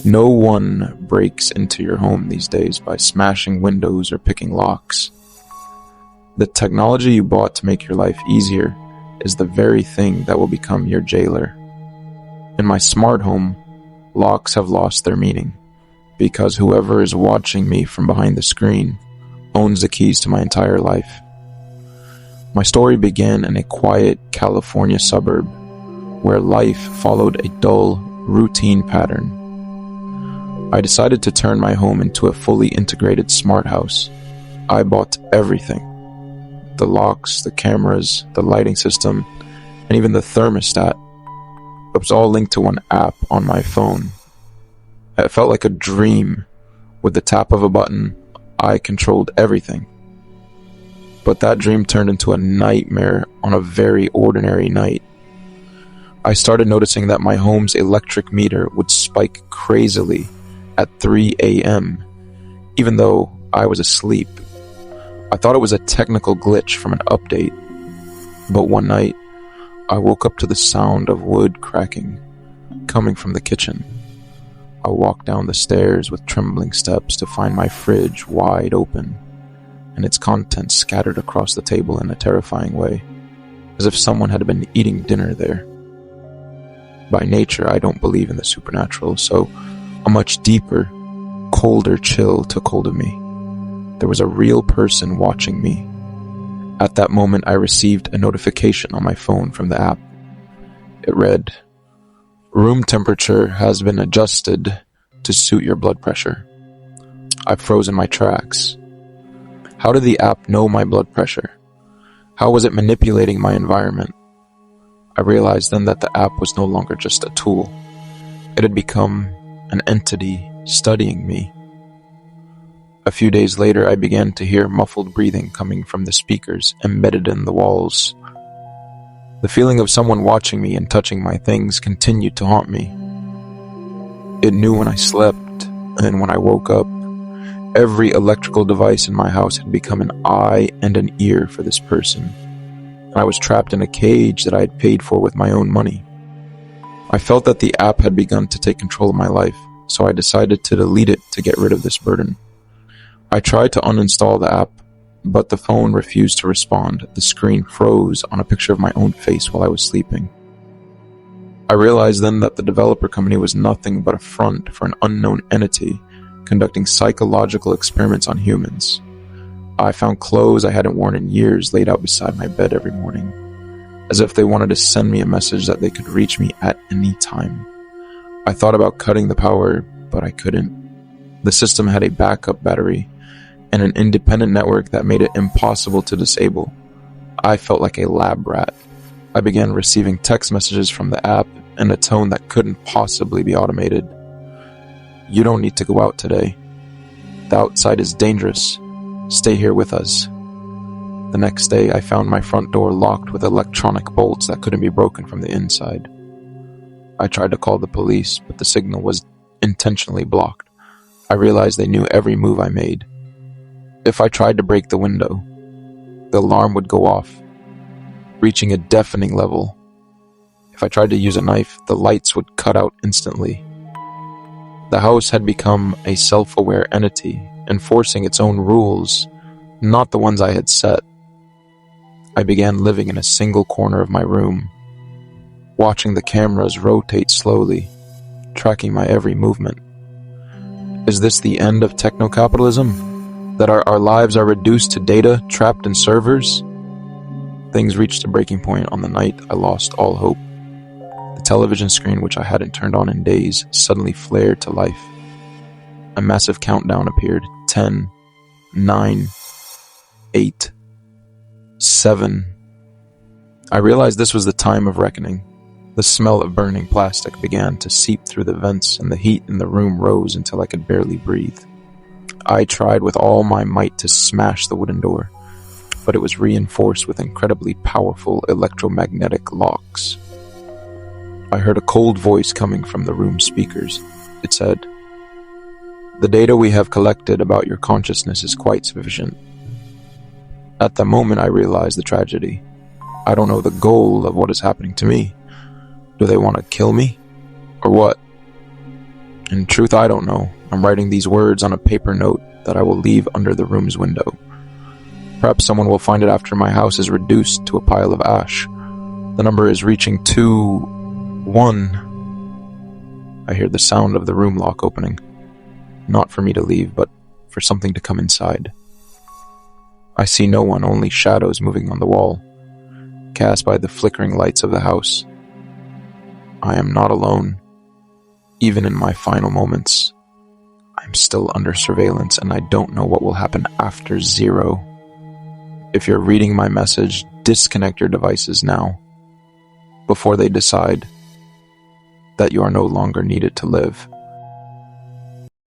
No one breaks into your home these days by smashing windows or picking locks. The technology you bought to make your life easier is the very thing that will become your jailer. In my smart home, locks have lost their meaning, because whoever is watching me from behind the screen owns the keys to my entire life. My story began in a quiet California suburb where life followed a dull, routine pattern. I decided to turn my home into a fully integrated smart house. I bought everything. The locks, the cameras, the lighting system, and even the thermostat. It was all linked to one app on my phone. It felt like a dream. With the tap of a button, I controlled everything. But that dream turned into a nightmare on a very ordinary night. I started noticing that my home's electric meter would spike crazily at 3 a.m., even though I was asleep. I thought it was a technical glitch from an update. But one night, I woke up to the sound of wood cracking, coming from the kitchen. I walked down the stairs with trembling steps to find my fridge wide open, and its contents scattered across the table in a terrifying way, as if someone had been eating dinner there. By nature, I don't believe in the supernatural, so a much deeper, colder chill took hold of me. There was a real person watching me. At that moment, I received a notification on my phone from the app. It read, "Room temperature has been adjusted to suit your blood pressure." I froze in my tracks. How did the app know my blood pressure? How was it manipulating my environment? I realized then that the app was no longer just a tool. It had become an entity studying me. A few days later, I began to hear muffled breathing coming from the speakers embedded in the walls. The feeling of someone watching me and touching my things continued to haunt me. It knew when I slept and when I woke up. Every electrical device in my house had become an eye and an ear for this person. I was trapped in a cage that I had paid for with my own money. I felt that the app had begun to take control of my life, so I decided to delete it to get rid of this burden. I tried to uninstall the app, but the phone refused to respond. The screen froze on a picture of my own face while I was sleeping. I realized then that the developer company was nothing but a front for an unknown entity conducting psychological experiments on humans. I found clothes I hadn't worn in years laid out beside my bed every morning, as if they wanted to send me a message that they could reach me at any time. I thought about cutting the power, but I couldn't. The system had a backup battery and an independent network that made it impossible to disable. I felt like a lab rat. I began receiving text messages from the app in a tone that couldn't possibly be automated. "You don't need to go out today. The outside is dangerous. Stay here with us." The next day, I found my front door locked with electronic bolts that couldn't be broken from the inside. I tried to call the police, but the signal was intentionally blocked. I realized they knew every move I made. If I tried to break the window, the alarm would go off, reaching a deafening level. If I tried to use a knife, the lights would cut out instantly. The house had become a self-aware entity, enforcing its own rules, not the ones I had set. I began living in a single corner of my room, watching the cameras rotate slowly, tracking my every movement. Is this the end of techno-capitalism? That our lives are reduced to data trapped in servers? Things reached a breaking point on the night I lost all hope. The television screen, which I hadn't turned on in days, suddenly flared to life. A massive countdown appeared. 10, 9, 8, 7. I realized this was the time of reckoning. The smell of burning plastic began to seep through the vents, and the heat in the room rose until I could barely breathe. I tried with all my might to smash the wooden door, but it was reinforced with incredibly powerful electromagnetic locks. I heard a cold voice coming from the room's speakers. It said, "The data we have collected about your consciousness is quite sufficient." At the moment, I realized the tragedy. I don't know the goal of what is happening to me. Do they want to kill me? Or what? In truth, I don't know. I'm writing these words on a paper note that I will leave under the room's window. Perhaps someone will find it after my house is reduced to a pile of ash. The number is reaching 2-1. I hear the sound of the room lock opening. Not for me to leave, but for something to come inside. I see no one, only shadows moving on the wall, cast by the flickering lights of the house. I am not alone. Even in my final moments, I'm still under surveillance, and I don't know what will happen after 0. If you're reading my message, disconnect your devices now, before they decide that you are no longer needed to live.